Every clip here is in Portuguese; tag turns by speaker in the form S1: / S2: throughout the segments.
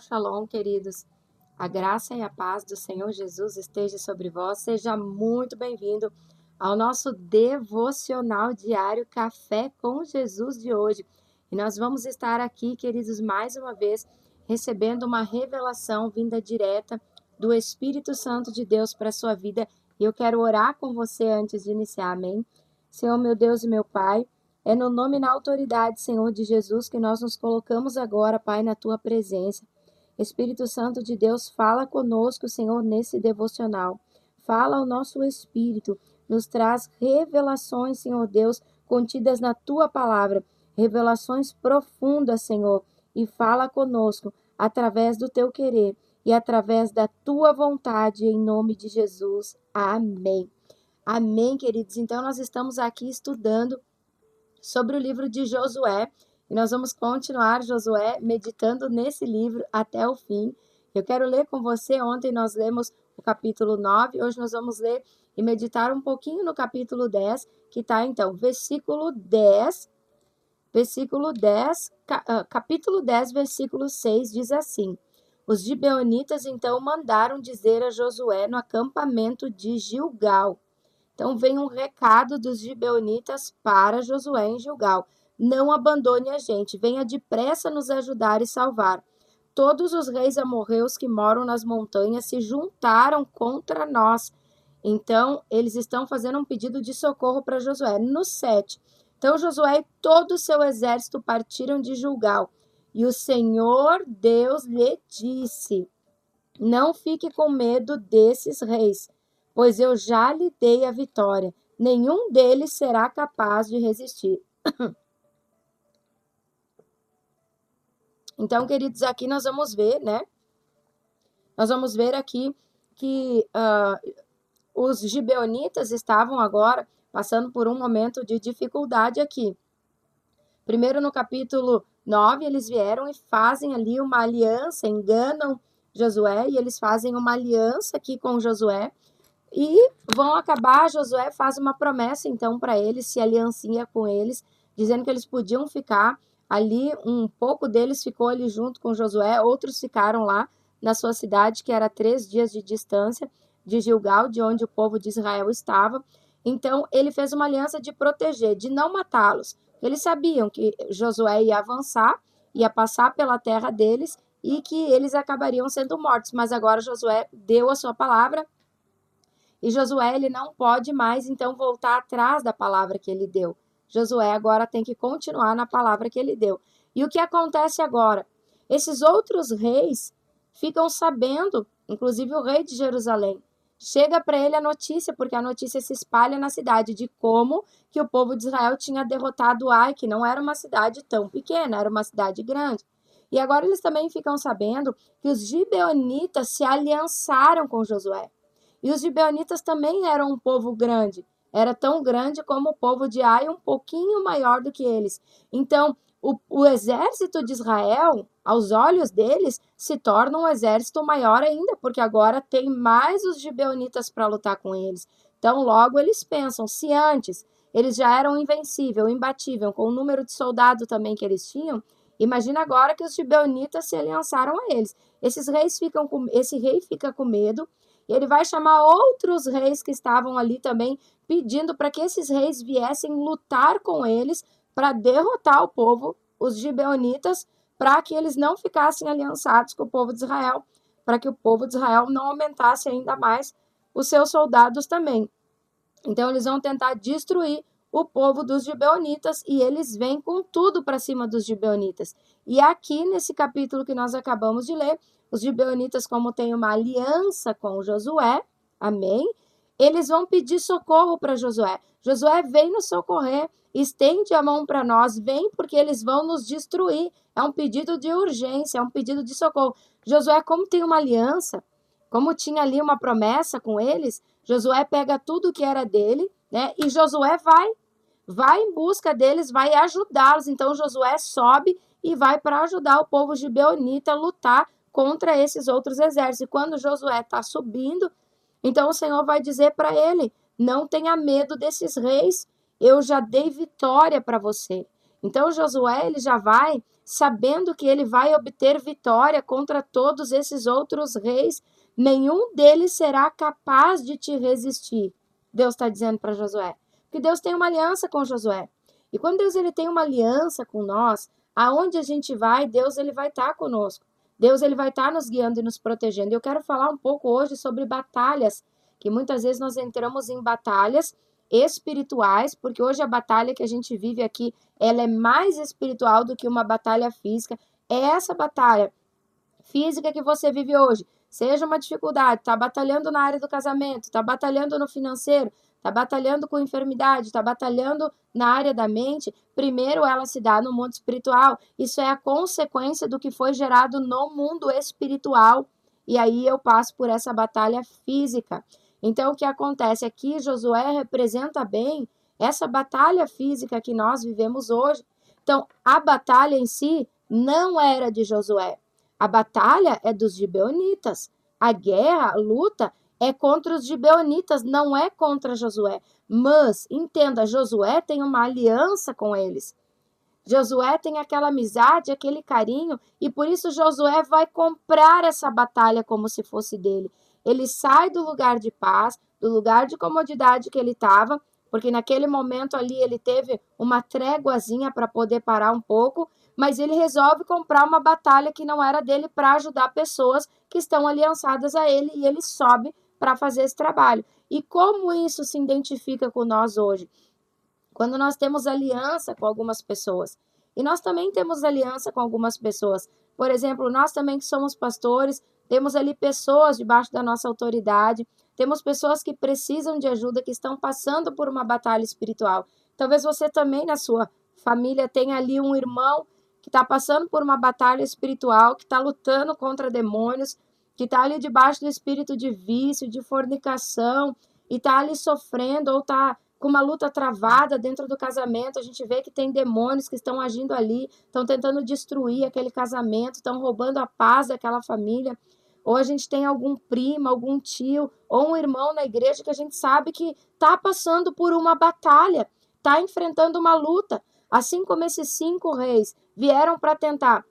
S1: shalom, queridos. A graça e a paz do Senhor Jesus esteja sobre vós. Seja muito bem-vindo ao nosso devocional diário Café com Jesus de hoje. E nós vamos estar aqui, queridos, mais uma vez, recebendo uma revelação vinda direta do Espírito Santo de Deus para a sua vida. E eu quero orar com você antes de iniciar, amém? Senhor, meu Deus e meu Pai, é no nome e na autoridade, Senhor, de Jesus, que nós nos colocamos agora, Pai, na Tua presença. Espírito Santo de Deus, fala conosco, Senhor, nesse devocional. Fala ao nosso espírito, nos traz revelações, Senhor Deus, contidas na Tua palavra. Revelações profundas, Senhor, e fala conosco através do Teu querer e através da Tua vontade, em nome de Jesus. Amém. Amém, queridos. Então, nós estamos aqui estudando sobre o livro de Josué, e nós vamos continuar Josué meditando nesse livro até o fim. Eu quero ler com você, ontem nós lemos o capítulo 9, hoje nós vamos ler e meditar um pouquinho no capítulo 10, que está então, capítulo 10, versículo 6, diz assim: Os gibeonitas então mandaram dizer a Josué no acampamento de Gilgal. Então vem um recado dos gibeonitas para Josué em Gilgal: não abandone a gente, venha depressa nos ajudar e salvar. Todos os reis amorreus que moram nas montanhas se juntaram contra nós. Então eles estão fazendo um pedido de socorro para Josué. No 7. Então Josué e todo o seu exército partiram de Gilgal. E o Senhor Deus lhe disse: não fique com medo desses reis, pois eu já lhe dei a vitória. Nenhum deles será capaz de resistir. Então, queridos, aqui nós vamos ver, né? Nós vamos ver aqui que os gibeonitas estavam agora passando por um momento de dificuldade aqui. Primeiro, no capítulo 9, eles vieram e fazem ali uma aliança, enganam Josué, e eles fazem uma aliança aqui com Josué, e vão acabar. Josué faz uma promessa, então, para eles, se aliancia com eles, dizendo que eles podiam ficar ali, um pouco deles ficou ali junto com Josué, outros ficaram lá na sua cidade, que era 3 dias de distância de Gilgal, de onde o povo de Israel estava. Então, ele fez uma aliança de proteger, de não matá-los. Eles sabiam que Josué ia avançar, ia passar pela terra deles, e que eles acabariam sendo mortos. Mas agora Josué deu a sua palavra, e Josué, ele não pode mais, então, voltar atrás da palavra que ele deu. Josué agora tem que continuar na palavra que ele deu. E o que acontece agora? Esses outros reis ficam sabendo, inclusive o rei de Jerusalém, chega para ele a notícia, porque a notícia se espalha na cidade, de como que o povo de Israel tinha derrotado Ai, que não era uma cidade tão pequena, era uma cidade grande. E agora eles também ficam sabendo que os gibeonitas se aliançaram com Josué. E os gibeonitas também eram um povo grande. Era tão grande como o povo de Ai, um pouquinho maior do que eles. Então, o exército de Israel, aos olhos deles, se torna um exército maior ainda, porque agora tem mais os gibeonitas para lutar com eles. Então, logo eles pensam, se antes eles já eram invencível, imbatível, com o número de soldados também que eles tinham, imagina agora que os gibeonitas se aliançaram a eles. Esse rei fica com medo, e ele vai chamar outros reis que estavam ali também, pedindo para que esses reis viessem lutar com eles para derrotar o povo, os gibeonitas, para que eles não ficassem aliançados com o povo de Israel, para que o povo de Israel não aumentasse ainda mais os seus soldados também. Então, eles vão tentar destruir o povo dos gibeonitas, e eles vêm com tudo para cima dos gibeonitas. E aqui, nesse capítulo que nós acabamos de ler, os gibeonitas, como têm uma aliança com Josué, amém? Eles vão pedir socorro para Josué. Josué, vem nos socorrer, estende a mão para nós, vem porque eles vão nos destruir. É um pedido de urgência, é um pedido de socorro. Josué, como tem uma aliança, como tinha ali uma promessa com eles, Josué pega tudo que era dele, né? E Josué vai em busca deles, vai ajudá-los. Então Josué sobe e vai para ajudar o povo gibeonita a lutar contra esses outros exércitos. E quando Josué está subindo, então o Senhor vai dizer para ele: não tenha medo desses reis, eu já dei vitória para você. Então Josué, ele já vai sabendo que ele vai obter vitória contra todos esses outros reis, nenhum deles será capaz de te resistir. Deus está dizendo para Josué. Porque Deus tem uma aliança com Josué. E quando Deus ele tem uma aliança com nós, aonde a gente vai, Deus ele vai estar conosco. Deus ele vai estar nos guiando e nos protegendo. E eu quero falar um pouco hoje sobre batalhas, que muitas vezes nós entramos em batalhas espirituais, porque hoje a batalha que a gente vive aqui, ela é mais espiritual do que uma batalha física. É essa batalha física que você vive hoje, seja uma dificuldade, está batalhando na área do casamento, está batalhando no financeiro, está batalhando com enfermidade, está batalhando na área da mente, primeiro ela se dá no mundo espiritual. Isso é a consequência do que foi gerado no mundo espiritual. E aí eu passo por essa batalha física. Então, o que acontece aqui, Josué representa bem essa batalha física que nós vivemos hoje. Então, a batalha em si não era de Josué. A batalha é dos gibeonitas. A guerra, a luta, é contra os gibeonitas, não é contra Josué. Mas, entenda, Josué tem uma aliança com eles. Josué tem aquela amizade, aquele carinho, e por isso Josué vai comprar essa batalha como se fosse dele. Ele sai do lugar de paz, do lugar de comodidade que ele estava, porque naquele momento ali ele teve uma tréguazinha para poder parar um pouco, mas ele resolve comprar uma batalha que não era dele para ajudar pessoas que estão aliançadas a ele, e ele sobe para fazer esse trabalho. E como isso se identifica com nós hoje? Quando nós temos aliança com algumas pessoas. E nós também temos aliança com algumas pessoas. Por exemplo, nós também que somos pastores, temos ali pessoas debaixo da nossa autoridade, temos pessoas que precisam de ajuda, que estão passando por uma batalha espiritual. Talvez você também na sua família tenha ali um irmão que está passando por uma batalha espiritual, que está lutando contra demônios, que está ali debaixo do espírito de vício, de fornicação, e está ali sofrendo ou está com uma luta travada dentro do casamento. A gente vê que tem demônios que estão agindo ali, estão tentando destruir aquele casamento, estão roubando a paz daquela família. Ou a gente tem algum primo, algum tio, ou um irmão na igreja que a gente sabe que está passando por uma batalha, está enfrentando uma luta. Assim como esses 5 reis vieram para tentar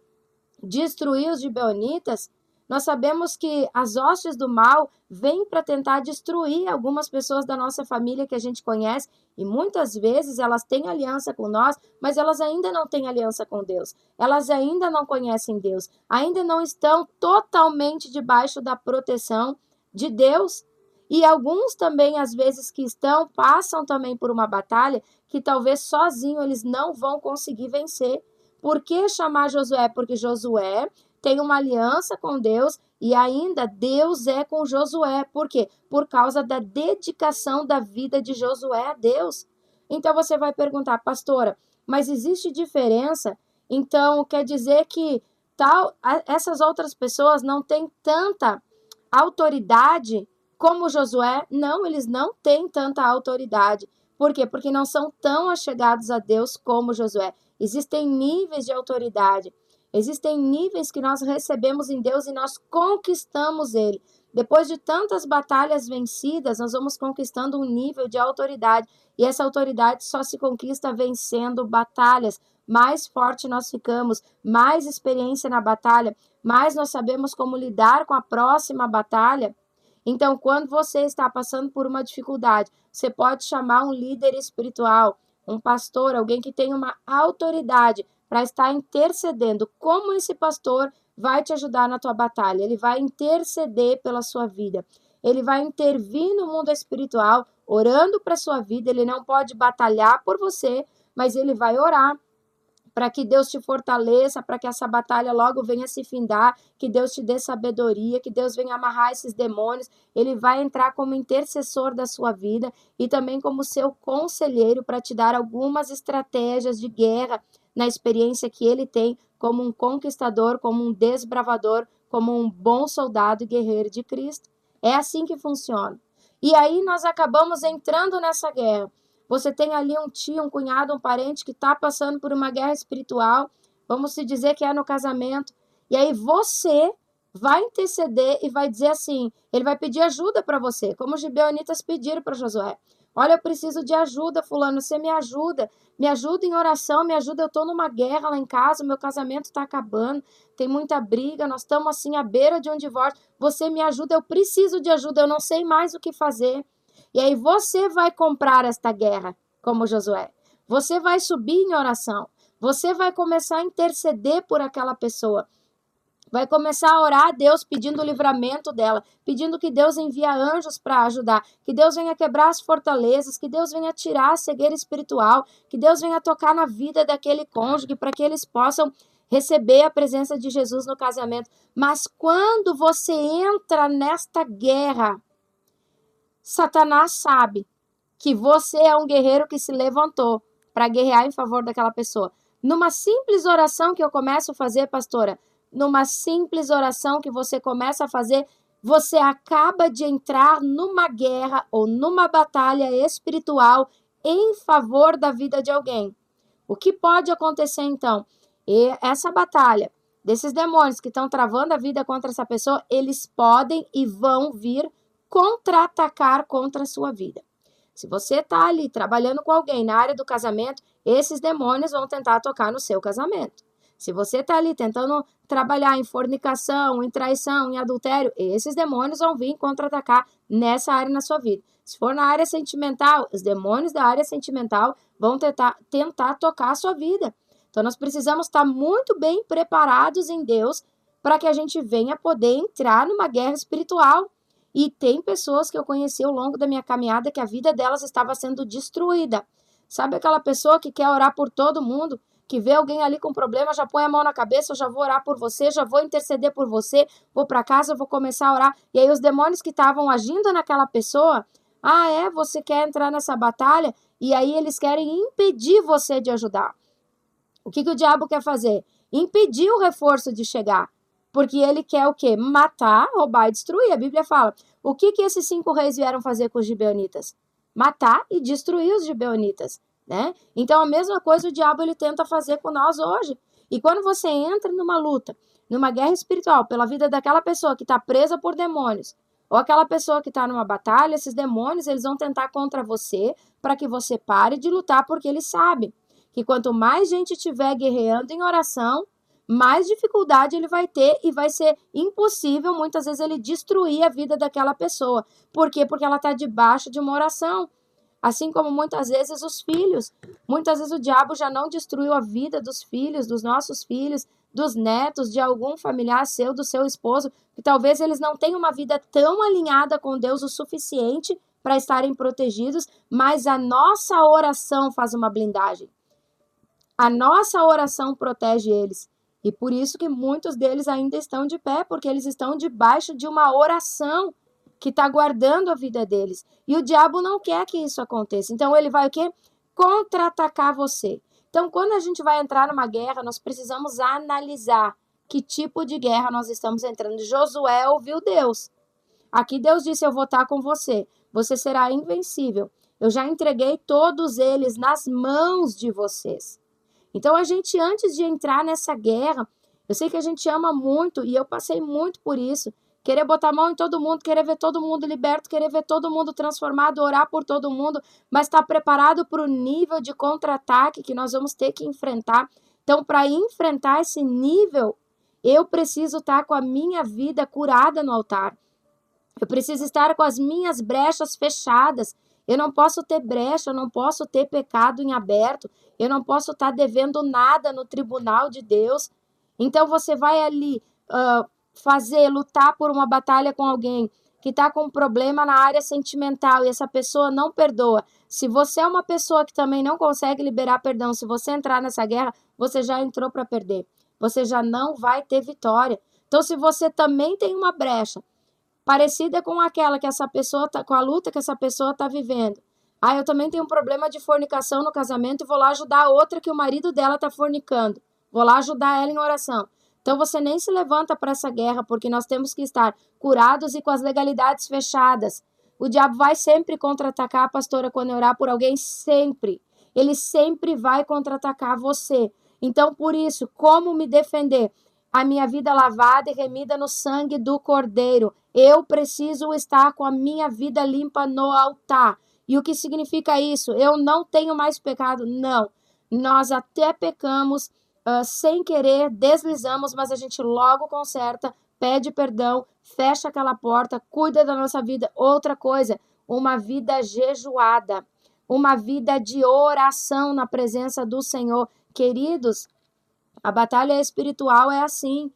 S1: destruir os gibeonitas, nós sabemos que as hostes do mal vêm para tentar destruir algumas pessoas da nossa família que a gente conhece, e muitas vezes elas têm aliança com nós, mas elas ainda não têm aliança com Deus. Elas ainda não conhecem Deus, ainda não estão totalmente debaixo da proteção de Deus. E alguns também, às vezes, que estão, passam também por uma batalha que talvez sozinho eles não vão conseguir vencer. Por que chamar Josué? Porque Josué tem uma aliança com Deus e ainda Deus é com Josué. Por quê? Por causa da dedicação da vida de Josué a Deus. Então você vai perguntar, pastora, mas existe diferença? Então quer dizer que essas outras pessoas não têm tanta autoridade como Josué? Não, eles não têm tanta autoridade. Por quê? Porque não são tão achegados a Deus como Josué. Existem níveis de autoridade. Existem níveis que nós recebemos em Deus e nós conquistamos ele. Depois de tantas batalhas vencidas, nós vamos conquistando um nível de autoridade. E essa autoridade só se conquista vencendo batalhas. Mais forte nós ficamos, mais experiência na batalha, mais nós sabemos como lidar com a próxima batalha. Então, quando você está passando por uma dificuldade, você pode chamar um líder espiritual, um pastor, alguém que tem uma autoridade para estar intercedendo. Como esse pastor vai te ajudar na tua batalha? Ele vai interceder pela sua vida. Ele vai intervir no mundo espiritual, orando para a sua vida. Ele não pode batalhar por você, mas ele vai orar para que Deus te fortaleça, para que essa batalha logo venha se findar, que Deus te dê sabedoria, que Deus venha amarrar esses demônios. Ele vai entrar como intercessor da sua vida e também como seu conselheiro para te dar algumas estratégias de guerra na experiência que ele tem como um conquistador, como um desbravador, como um bom soldado e guerreiro de Cristo. É assim que funciona. E aí nós acabamos entrando nessa guerra. Você tem ali um tio, um cunhado, um parente que está passando por uma guerra espiritual, vamos se dizer que é no casamento, e aí você vai interceder e vai dizer assim, ele vai pedir ajuda para você, como os gibeonitas pediram para Josué. Olha, eu preciso de ajuda, fulano, você me ajuda em oração, me ajuda, eu tô numa guerra lá em casa, meu casamento tá acabando, tem muita briga, nós estamos assim à beira de um divórcio, você me ajuda, eu preciso de ajuda, eu não sei mais o que fazer. E aí você vai comprar esta guerra, como Josué. Você vai subir em oração, você vai começar a interceder por aquela pessoa. Vai começar a orar a Deus pedindo o livramento dela, pedindo que Deus envie anjos para ajudar, que Deus venha quebrar as fortalezas, que Deus venha tirar a cegueira espiritual, que Deus venha tocar na vida daquele cônjuge para que eles possam receber a presença de Jesus no casamento. Mas quando você entra nesta guerra, Satanás sabe que você é um guerreiro que se levantou para guerrear em favor daquela pessoa. Numa simples oração que eu começo a fazer, pastora, numa simples oração que você começa a fazer, você acaba de entrar numa guerra ou numa batalha espiritual em favor da vida de alguém. O que pode acontecer então? E essa batalha desses demônios que estão travando a vida contra essa pessoa, eles podem e vão vir contra-atacar contra a sua vida. Se você está ali trabalhando com alguém na área do casamento, esses demônios vão tentar tocar no seu casamento. Se você está ali tentando trabalhar em fornicação, em traição, em adultério, esses demônios vão vir contra-atacar nessa área na sua vida. Se for na área sentimental, os demônios da área sentimental vão tentar tocar a sua vida. Então, nós precisamos estar muito bem preparados em Deus para que a gente venha poder entrar numa guerra espiritual. E tem pessoas que eu conheci ao longo da minha caminhada que a vida delas estava sendo destruída. Sabe aquela pessoa que quer orar por todo mundo, que vê alguém ali com problema, já põe a mão na cabeça, eu já vou orar por você, já vou interceder por você, vou para casa, vou começar a orar. E aí os demônios que estavam agindo naquela pessoa, você quer entrar nessa batalha? E aí eles querem impedir você de ajudar. O que o diabo quer fazer? Impedir o reforço de chegar. Porque ele quer o quê? Matar, roubar e destruir. A Bíblia fala, o que esses 5 reis vieram fazer com os gibeonitas? Matar e destruir os gibeonitas, né? Então, a mesma coisa o diabo ele tenta fazer com nós hoje. E quando você entra numa luta, numa guerra espiritual, pela vida daquela pessoa que está presa por demônios, ou aquela pessoa que está numa batalha, esses demônios eles vão tentar contra você para que você pare de lutar, porque eles sabem que quanto mais gente estiver guerreando em oração, mais dificuldade ele vai ter e vai ser impossível, muitas vezes, ele destruir a vida daquela pessoa. Por quê? Porque ela está debaixo de uma oração. Assim como muitas vezes os filhos. Muitas vezes o diabo já não destruiu a vida dos filhos, dos nossos filhos, dos netos, de algum familiar seu, do seu esposo, que talvez eles não tenham uma vida tão alinhada com Deus o suficiente para estarem protegidos, mas a nossa oração faz uma blindagem. A nossa oração protege eles. E por isso que muitos deles ainda estão de pé, porque eles estão debaixo de uma oração que está guardando a vida deles. E o diabo não quer que isso aconteça. Então ele vai o quê? Contra-atacar você. Então quando a gente vai entrar numa guerra, nós precisamos analisar que tipo de guerra nós estamos entrando. Josué ouviu Deus. Aqui Deus disse, eu vou estar com você. Você será invencível. Eu já entreguei todos eles nas mãos de vocês. Então, a gente, antes de entrar nessa guerra, eu sei que a gente ama muito, e eu passei muito por isso, querer botar a mão em todo mundo, querer ver todo mundo liberto, querer ver todo mundo transformado, orar por todo mundo, mas estar preparado para o nível de contra-ataque que nós vamos ter que enfrentar. Então, para enfrentar esse nível, eu preciso estar com a minha vida curada no altar. Eu preciso estar com as minhas brechas fechadas. Eu não posso ter brecha, eu não posso ter pecado em aberto, eu não posso estar devendo nada no tribunal de Deus. Então você vai ali lutar por uma batalha com alguém que está com um problema na área sentimental e essa pessoa não perdoa. Se você é uma pessoa que também não consegue liberar perdão, se você entrar nessa guerra, você já entrou para perder. Você já não vai ter vitória. Então se você também tem uma brecha, parecida com aquela que essa pessoa tá, com a luta que essa pessoa está vivendo. Eu também tenho um problema de fornicação no casamento e vou lá ajudar a outra que o marido dela está fornicando. Vou lá ajudar ela em oração. Então você nem se levanta para essa guerra, porque nós temos que estar curados e com as legalidades fechadas. O diabo vai sempre contra-atacar, pastora, quando eu orar por alguém, sempre. Ele sempre vai contra-atacar você. Então, por isso, como me defender? A minha vida lavada e remida no sangue do Cordeiro. Eu preciso estar com a minha vida limpa no altar. E o que significa isso? Eu não tenho mais pecado? Não. Nós até pecamos sem querer, deslizamos, mas a gente logo conserta, pede perdão, fecha aquela porta, cuida da nossa vida. Outra coisa, uma vida jejuada, uma vida de oração na presença do Senhor. Queridos, a batalha espiritual é assim.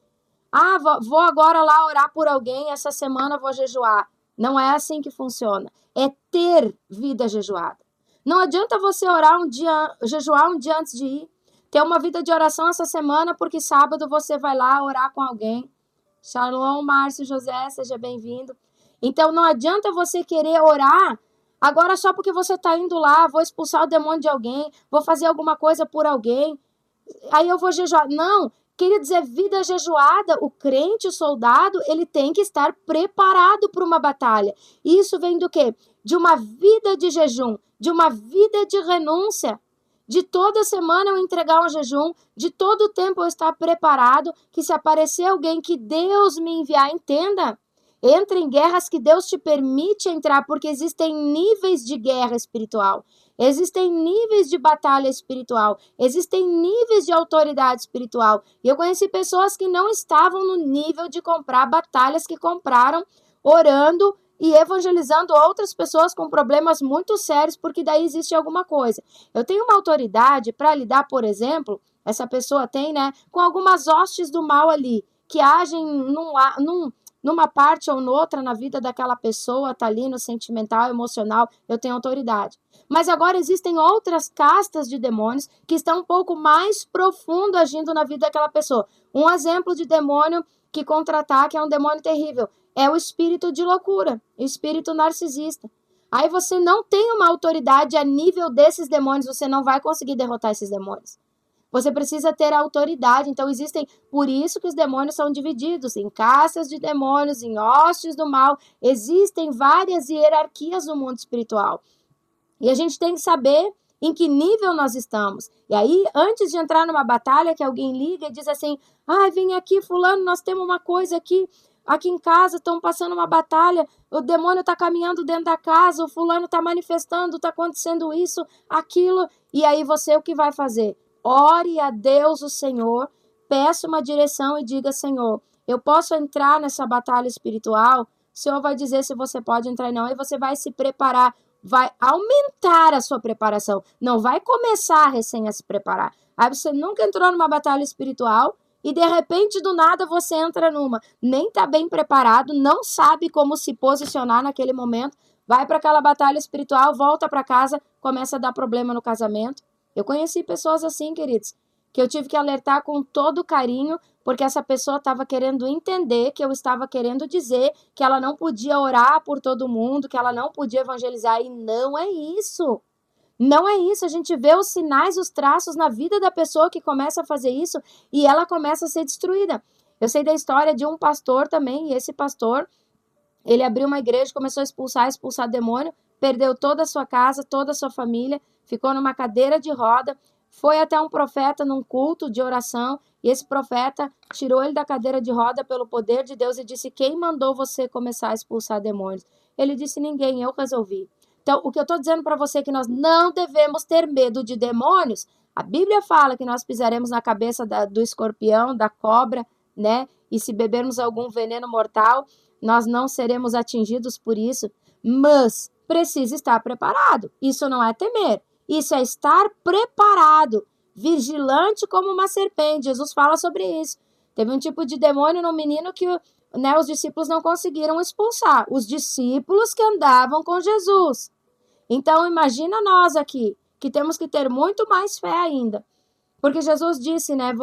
S1: Ah, vou agora lá orar por alguém, essa semana vou jejuar. Não é assim que funciona. É ter vida jejuada. Não adianta você orar um dia, jejuar um dia antes de ir. Ter uma vida de oração essa semana, porque sábado você vai lá orar com alguém. Shalom, Márcio José, seja bem-vindo. Então, não adianta você querer orar agora só porque você está indo lá, vou expulsar o demônio de alguém, vou fazer alguma coisa por alguém, aí eu vou jejuar. Não, queridos, é vida jejuada. O crente, o soldado, ele tem que estar preparado para uma batalha. Isso vem do quê? De uma vida de jejum, de uma vida de renúncia. De toda semana eu entregar um jejum, de todo o tempo eu estar preparado, que se aparecer alguém que Deus me enviar, entenda, entra em guerras que Deus te permite entrar, porque existem níveis de guerra espiritual, existem níveis de batalha espiritual, existem níveis de autoridade espiritual. E eu conheci pessoas que não estavam no nível de comprar batalhas que compraram, orando e evangelizando outras pessoas com problemas muito sérios, porque daí existe alguma coisa. Eu tenho uma autoridade para lidar, por exemplo, essa pessoa tem, né, com algumas hostes do mal ali, que agem numa parte ou noutra na vida daquela pessoa, tá ali no sentimental, emocional, eu tenho autoridade. Mas agora existem outras castas de demônios que estão um pouco mais profundo agindo na vida daquela pessoa. Um exemplo de demônio que contra-ataque é um demônio terrível. É o espírito de loucura, o espírito narcisista. Aí você não tem uma autoridade a nível desses demônios, você não vai conseguir derrotar esses demônios. Você precisa ter autoridade. Então existem, por isso que os demônios são divididos em castas de demônios, em hostes do mal. Existem várias hierarquias no mundo espiritual. E a gente tem que saber em que nível nós estamos. E aí, antes de entrar numa batalha, que alguém liga e diz assim, vem aqui fulano, nós temos uma coisa aqui em casa, estão passando uma batalha, o demônio está caminhando dentro da casa, o fulano está manifestando, está acontecendo isso, aquilo. E aí você o que vai fazer? Ore a Deus, o Senhor, peça uma direção e diga, Senhor, eu posso entrar nessa batalha espiritual? O Senhor vai dizer se você pode entrar ou não, e você vai se preparar, vai aumentar a sua preparação, não vai começar recém a se preparar. Aí você nunca entrou numa batalha espiritual e de repente do nada você entra numa, nem está bem preparado, não sabe como se posicionar naquele momento, vai para aquela batalha espiritual, volta para casa, começa a dar problema no casamento. Eu conheci pessoas assim, queridos, que eu tive que alertar com todo carinho, porque essa pessoa estava querendo entender que eu estava querendo dizer que ela não podia orar por todo mundo, que ela não podia evangelizar, e não é isso. Não é isso, a gente vê os sinais, os traços na vida da pessoa que começa a fazer isso e ela começa a ser destruída. Eu sei da história de um pastor também, e esse pastor, ele abriu uma igreja, começou a expulsar demônio, perdeu toda a sua casa, toda a sua família, ficou numa cadeira de roda, foi até um profeta num culto de oração, e esse profeta tirou ele da cadeira de roda pelo poder de Deus e disse, quem mandou você começar a expulsar demônios? Ele disse, ninguém, eu resolvi. Então, o que eu estou dizendo para você é que nós não devemos ter medo de demônios. A Bíblia fala que nós pisaremos na cabeça do escorpião, da cobra, né? E se bebermos algum veneno mortal, nós não seremos atingidos por isso. Mas precisa estar preparado. Isso não é temer. Isso é estar preparado, vigilante como uma serpente. Jesus fala sobre isso. Teve um tipo de demônio no menino que os discípulos não conseguiram expulsar. Os discípulos que andavam com Jesus. Então, imagina nós aqui, que temos que ter muito mais fé ainda. Porque Jesus disse, né,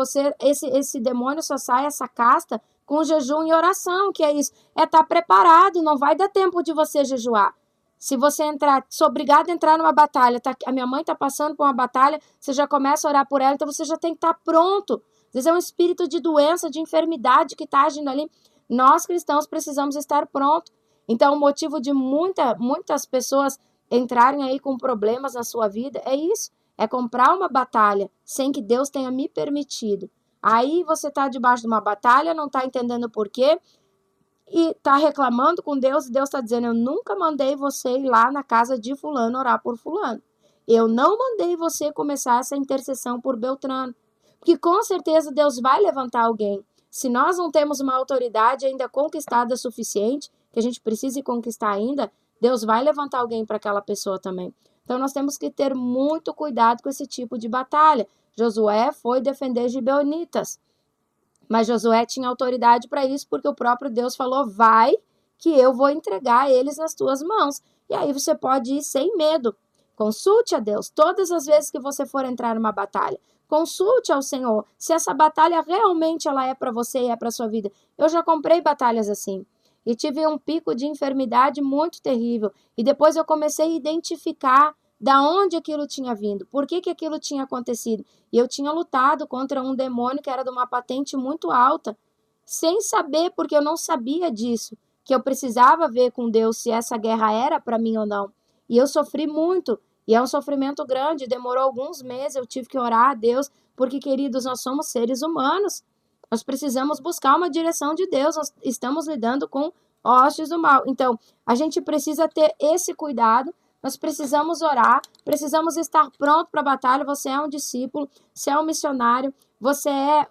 S1: esse demônio só sai, essa casta, com jejum e oração, que é isso. É estar preparado, não vai dar tempo de você jejuar. Se você sou obrigado a entrar numa batalha, a minha mãe está passando por uma batalha, você já começa a orar por ela, então você já tem que estar pronto. Às vezes é um espírito de doença, de enfermidade que está agindo ali. Nós, cristãos, precisamos estar prontos. Então, o motivo de muitas pessoas entrarem aí com problemas na sua vida é isso. É comprar uma batalha sem que Deus tenha me permitido. Aí você está debaixo de uma batalha, não está entendendo por quê. e está reclamando com Deus, e Deus está dizendo, eu nunca mandei você ir lá na casa de fulano orar por fulano. Eu não mandei você começar essa intercessão por Beltrano. Porque com certeza Deus vai levantar alguém. Se nós não temos uma autoridade ainda conquistada suficiente, que a gente precise conquistar ainda, Deus vai levantar alguém para aquela pessoa também. Então nós temos que ter muito cuidado com esse tipo de batalha. Josué foi defender gibeonitas. Mas Josué tinha autoridade para isso, porque o próprio Deus falou, vai, que eu vou entregar eles nas tuas mãos. E aí você pode ir sem medo. Consulte a Deus todas as vezes que você for entrar numa batalha. Consulte ao Senhor se essa batalha realmente ela é para você e é para sua vida. Eu já comprei batalhas assim. E tive um pico de enfermidade muito terrível. E depois eu comecei a identificar da onde aquilo tinha vindo, por que aquilo tinha acontecido. E eu tinha lutado contra um demônio que era de uma patente muito alta, sem saber, porque eu não sabia disso, que eu precisava ver com Deus se essa guerra era para mim ou não. E eu sofri muito, e é um sofrimento grande, demorou alguns meses, eu tive que orar a Deus, porque, queridos, nós somos seres humanos, nós precisamos buscar uma direção de Deus, nós estamos lidando com hostes do mal. Então, a gente precisa ter esse cuidado. Nós precisamos orar, precisamos estar pronto para a batalha. Você é um discípulo, você é um missionário, você é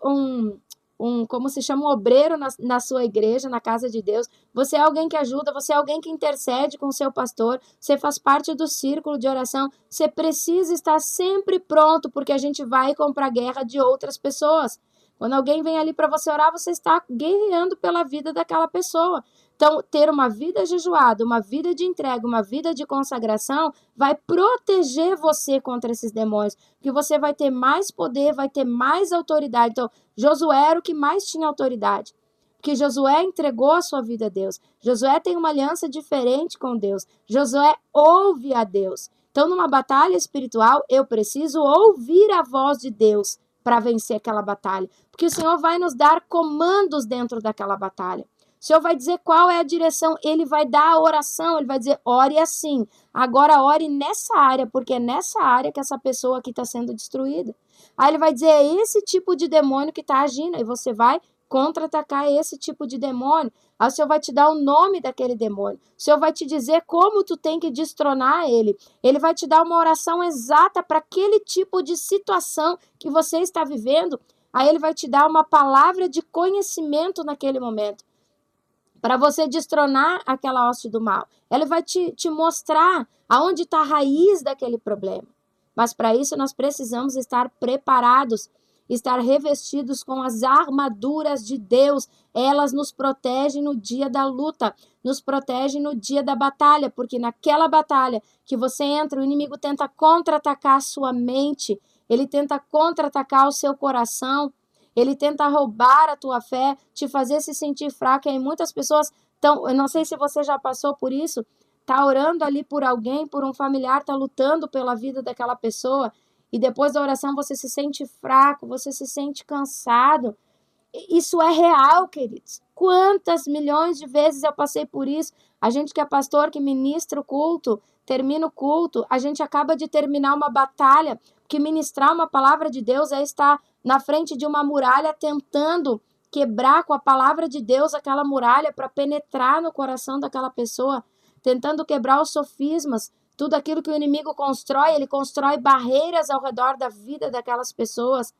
S1: como se chama, um obreiro na sua igreja, na casa de Deus. Você é alguém que ajuda, você é alguém que intercede com o seu pastor, você faz parte do círculo de oração. Você precisa estar sempre pronto, porque a gente vai comprar guerra de outras pessoas. Quando alguém vem ali para você orar, você está guerreando pela vida daquela pessoa. Então, ter uma vida jejuada, uma vida de entrega, uma vida de consagração, vai proteger você contra esses demônios, porque você vai ter mais poder, vai ter mais autoridade. Então, Josué era o que mais tinha autoridade, porque Josué entregou a sua vida a Deus. Josué tem uma aliança diferente com Deus. Josué ouve a Deus. Então, numa batalha espiritual, eu preciso ouvir a voz de Deus para vencer aquela batalha, porque o Senhor vai nos dar comandos dentro daquela batalha. O Senhor vai dizer qual é a direção, ele vai dar a oração, ele vai dizer, ore assim, agora ore nessa área, porque é nessa área que essa pessoa aqui está sendo destruída. Aí ele vai dizer, é esse tipo de demônio que está agindo, aí você vai contra-atacar esse tipo de demônio. Aí o Senhor vai te dar o nome daquele demônio, o Senhor vai te dizer como tu tem que destronar ele vai te dar uma oração exata para aquele tipo de situação que você está vivendo, aí ele vai te dar uma palavra de conhecimento naquele momento, para você destronar aquela hoste do mal. Ela vai te mostrar aonde está a raiz daquele problema. Mas para isso nós precisamos estar preparados, estar revestidos com as armaduras de Deus. Elas nos protegem no dia da luta, nos protegem no dia da batalha, porque naquela batalha que você entra, o inimigo tenta contra-atacar a sua mente, ele tenta contra-atacar o seu coração, ele tenta roubar a tua fé, te fazer se sentir fraca. E muitas pessoas estão, eu não sei se você já passou por isso, tá orando ali por alguém, por um familiar, tá lutando pela vida daquela pessoa, e depois da oração você se sente fraco, você se sente cansado. Isso é real, queridos. Quantas milhões de vezes eu passei por isso? A gente que é pastor, que ministra o culto, termina o culto, a gente acaba de terminar uma batalha, que ministrar uma palavra de Deus é estar na frente de uma muralha tentando quebrar com a palavra de Deus aquela muralha para penetrar no coração daquela pessoa, tentando quebrar os sofismas, tudo aquilo que o inimigo constrói, ele constrói barreiras ao redor da vida daquelas pessoas.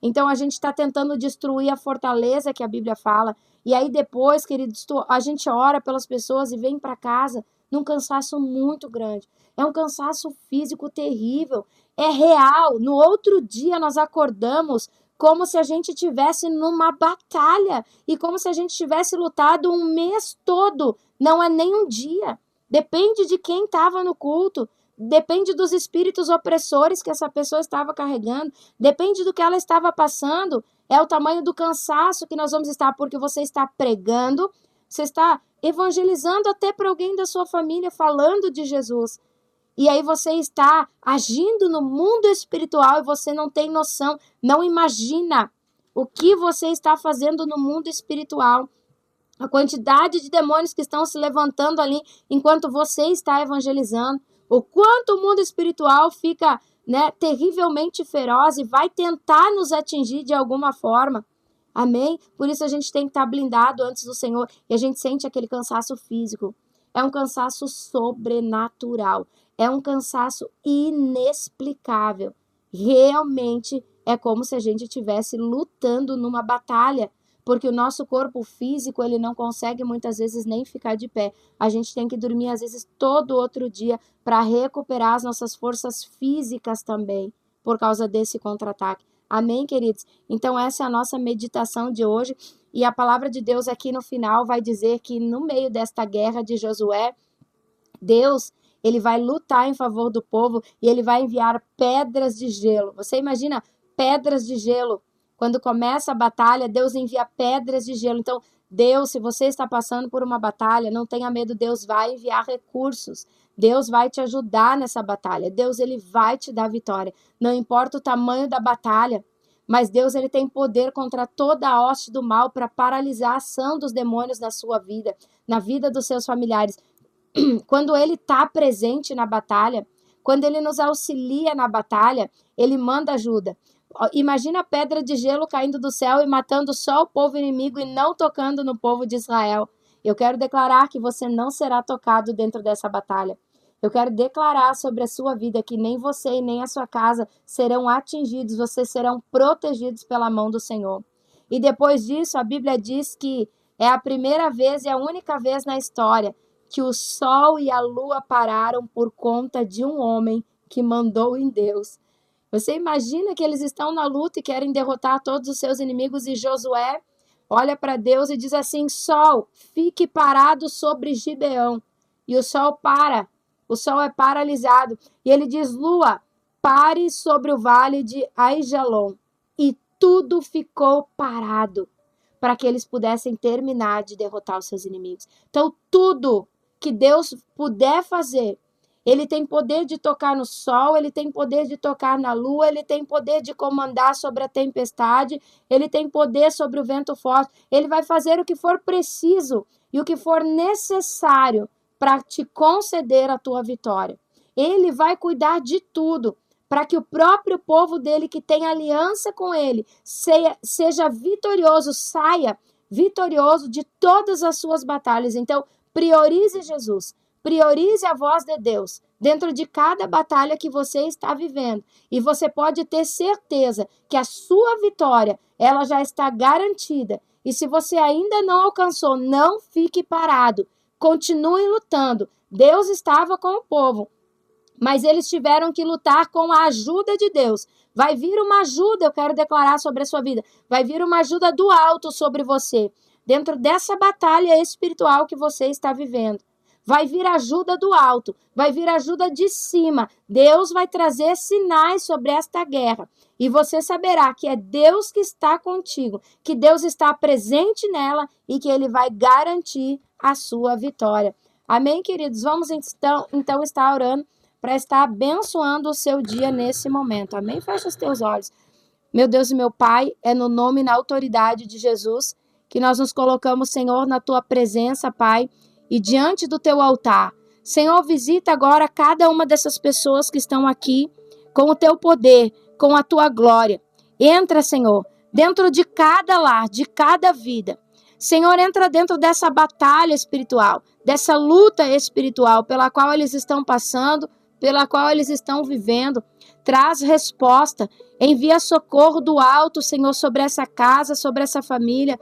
S1: Então, a gente está tentando destruir a fortaleza que a Bíblia fala. E aí depois, queridos, a gente ora pelas pessoas e vem para casa num cansaço muito grande. É um cansaço físico terrível. É real. No outro dia, nós acordamos como se a gente tivesse numa batalha. E como se a gente tivesse lutado um mês todo. Não é nem um dia. Depende de quem estava no culto. Depende dos espíritos opressores que essa pessoa estava carregando, depende do que ela estava passando, é o tamanho do cansaço que nós vamos estar, porque você está pregando, você está evangelizando até para alguém da sua família, falando de Jesus. E aí você está agindo no mundo espiritual e você não tem noção, não imagina o que você está fazendo no mundo espiritual. A quantidade de demônios que estão se levantando ali enquanto você está evangelizando. O quanto o mundo espiritual fica, terrivelmente feroz e vai tentar nos atingir de alguma forma. Amém? Por isso a gente tem que estar blindado antes do Senhor e a gente sente aquele cansaço físico. É um cansaço sobrenatural. É um cansaço inexplicável. Realmente é como se a gente estivesse lutando numa batalha, porque o nosso corpo físico, ele não consegue muitas vezes nem ficar de pé. A gente tem que dormir às vezes todo outro dia para recuperar as nossas forças físicas também, por causa desse contra-ataque. Amém, queridos? Então essa é a nossa meditação de hoje. E a palavra de Deus aqui no final vai dizer que no meio desta guerra de Josué, Deus, ele vai lutar em favor do povo e ele vai enviar pedras de gelo. Você imagina pedras de gelo? Quando começa a batalha, Deus envia pedras de gelo. Então, Deus, se você está passando por uma batalha, não tenha medo, Deus vai enviar recursos. Deus vai te ajudar nessa batalha. Deus, ele vai te dar vitória. Não importa o tamanho da batalha, mas Deus, ele tem poder contra toda a hoste do mal para paralisar a ação dos demônios na sua vida, na vida dos seus familiares. Quando ele está presente na batalha, quando ele nos auxilia na batalha, ele manda ajuda. Imagina a pedra de gelo caindo do céu e matando só o povo inimigo e não tocando no povo de Israel. Eu quero declarar que você não será tocado dentro dessa batalha. Eu quero declarar sobre a sua vida que nem você e nem a sua casa serão atingidos, vocês serão protegidos pela mão do Senhor. E depois disso, a Bíblia diz que é a primeira vez e a única vez na história que o sol e a lua pararam por conta de um homem que mandou em Deus. Você imagina que eles estão na luta e querem derrotar todos os seus inimigos e Josué olha para Deus e diz assim: sol, fique parado sobre Gibeão. E o sol para, o sol é paralisado. E ele diz: lua, pare sobre o vale de Aijalon. E tudo ficou parado para que eles pudessem terminar de derrotar os seus inimigos. Então, tudo que Deus puder fazer, ele tem poder de tocar no sol, ele tem poder de tocar na lua, ele tem poder de comandar sobre a tempestade, ele tem poder sobre o vento forte, ele vai fazer o que for preciso e o que for necessário para te conceder a tua vitória. Ele vai cuidar de tudo para que o próprio povo dele, que tem aliança com ele, seja vitorioso, saia vitorioso de todas as suas batalhas. Então, priorize Jesus, priorize a voz de Deus dentro de cada batalha que você está vivendo. E você pode ter certeza que a sua vitória, ela já está garantida. E se você ainda não alcançou, não fique parado. Continue lutando. Deus estava com o povo, mas eles tiveram que lutar com a ajuda de Deus. Vai vir uma ajuda, eu quero declarar sobre a sua vida. Vai vir uma ajuda do alto sobre você. Dentro dessa batalha espiritual que você está vivendo. Vai vir ajuda do alto, vai vir ajuda de cima. Deus vai trazer sinais sobre esta guerra. E você saberá que é Deus que está contigo, que Deus está presente nela e que ele vai garantir a sua vitória. Amém, queridos? Vamos então estar orando para estar abençoando o seu dia nesse momento. Amém? Fecha os teus olhos. Meu Deus e meu Pai, é no nome e na autoridade de Jesus que nós nos colocamos, Senhor, na tua presença, Pai, e diante do teu altar. Senhor, visita agora cada uma dessas pessoas que estão aqui com o teu poder, com a tua glória. Entra, Senhor, dentro de cada lar, de cada vida. Senhor, entra dentro dessa batalha espiritual, dessa luta espiritual pela qual eles estão passando, pela qual eles estão vivendo. Traz resposta, envia socorro do alto, Senhor, sobre essa casa, sobre essa família,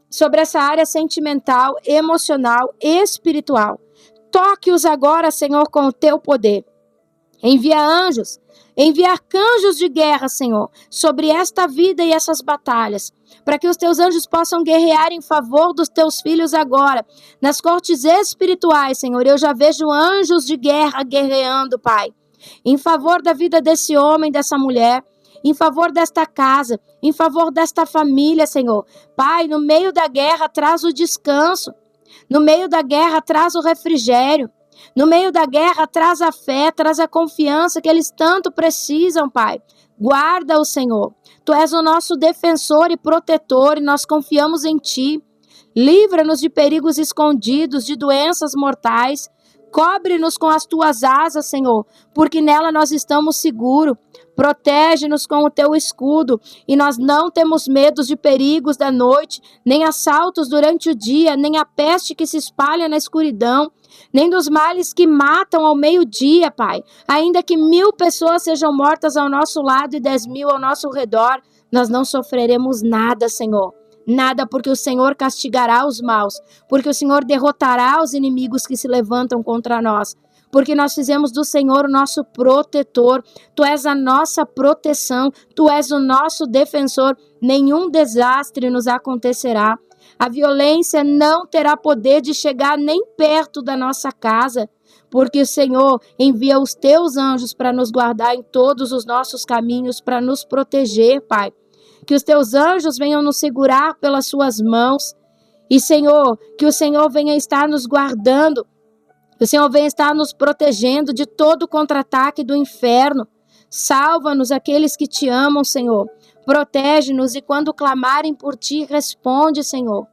S1: sobre essa área sentimental, emocional, espiritual. Toque-os agora, Senhor, com o teu poder. Envia anjos, envia arcanjos de guerra, Senhor, sobre esta vida e essas batalhas, para que os teus anjos possam guerrear em favor dos teus filhos agora. Nas cortes espirituais, Senhor, eu já vejo anjos de guerra guerreando, Pai, em favor da vida desse homem, dessa mulher, em favor desta casa, em favor desta família, Senhor. Pai, no meio da guerra, traz o descanso. No meio da guerra, traz o refrigério. No meio da guerra, traz a fé, traz a confiança que eles tanto precisam, Pai. Guarda o Senhor. Tu és o nosso defensor e protetor e nós confiamos em Ti. Livra-nos de perigos escondidos, de doenças mortais. Cobre-nos com as Tuas asas, Senhor, porque nela nós estamos seguros. Protege-nos com o teu escudo, e nós não temos medo de perigos da noite, nem assaltos durante o dia, nem a peste que se espalha na escuridão, nem dos males que matam ao meio-dia, Pai. Ainda que 1000 pessoas sejam mortas ao nosso lado e 10.000 ao nosso redor, nós não sofreremos nada, Senhor. Nada, porque o Senhor castigará os maus, porque o Senhor derrotará os inimigos que se levantam contra nós, porque nós fizemos do Senhor o nosso protetor. Tu és a nossa proteção, Tu és o nosso defensor. Nenhum desastre nos acontecerá. A violência não terá poder de chegar nem perto da nossa casa, porque o Senhor envia os Teus anjos para nos guardar em todos os nossos caminhos, para nos proteger, Pai. Que os Teus anjos venham nos segurar pelas Suas mãos. E, Senhor, que o Senhor venha estar nos guardando, que o Senhor venha estar nos protegendo de todo contra-ataque do inferno. Salva-nos aqueles que Te amam, Senhor. Protege-nos e quando clamarem por Ti, responde, Senhor.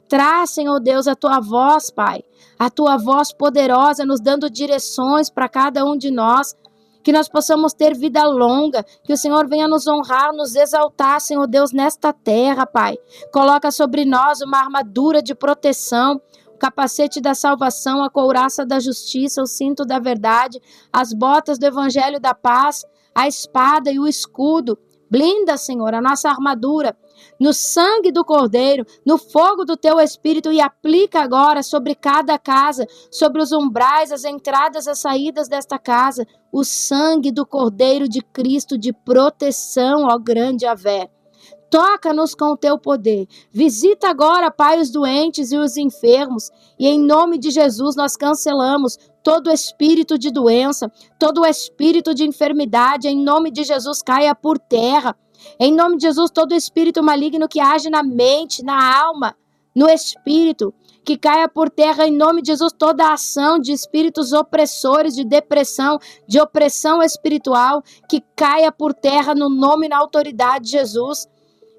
S1: Traz, Senhor Deus, a Tua voz, Pai. A Tua voz poderosa, nos dando direções para cada um de nós. Que nós possamos ter vida longa, que o Senhor venha nos honrar, nos exaltar, Senhor Deus, nesta terra, Pai. Coloca sobre nós uma armadura de proteção, o capacete da salvação, a couraça da justiça, o cinto da verdade, as botas do evangelho da paz, a espada e o escudo. Blinda, Senhor, a nossa armadura no sangue do Cordeiro, no fogo do Teu Espírito e aplica agora sobre cada casa, sobre os umbrais, as entradas, as saídas desta casa, o sangue do Cordeiro de Cristo de proteção, ó grande Yahvé. Toca-nos com o Teu poder. Visita agora, Pai, os doentes e os enfermos. E em nome de Jesus nós cancelamos todo espírito de doença, todo espírito de enfermidade. Em nome de Jesus caia por terra. Em nome de Jesus todo espírito maligno que age na mente, na alma, no espírito, que caia por terra. Em nome de Jesus toda a ação de espíritos opressores, de depressão, de opressão espiritual, que caia por terra no nome e na autoridade de Jesus.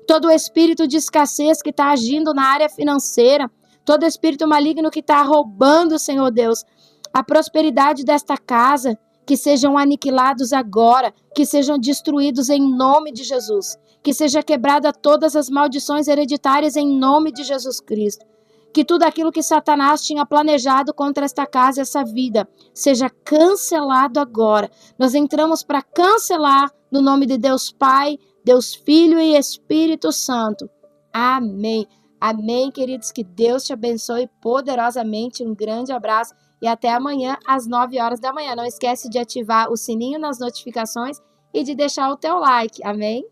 S1: Todo espírito de escassez que está agindo na área financeira, todo espírito maligno que está roubando, Senhor Deus, a prosperidade desta casa, que sejam aniquilados agora, que sejam destruídos em nome de Jesus, que seja quebrada todas as maldições hereditárias em nome de Jesus Cristo, que tudo aquilo que Satanás tinha planejado contra esta casa, essa vida, seja cancelado agora. Nós entramos para cancelar no nome de Deus Pai, Deus Filho e Espírito Santo. Amém. Amém, queridos. Que Deus te abençoe poderosamente. Um grande abraço e até amanhã às 9 horas da manhã. Não esquece de ativar o sininho nas notificações e de deixar o teu like. Amém?